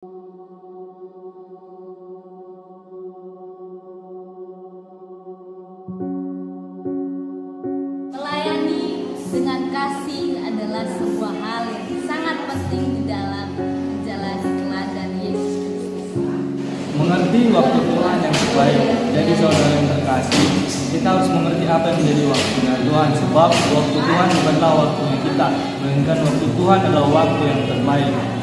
Melayani dengan kasih adalah sebuah hal yang sangat penting di dalam menjalani teladan Yesus Kristus. Mengerti waktu Tuhan yang terbaik. Jadi saudara yang terkasih, kita harus mengerti apa yang menjadi waktunya Tuhan. Sebab waktu Tuhan bukanlah waktunya kita, melainkan waktu Tuhan adalah waktu yang terbaik.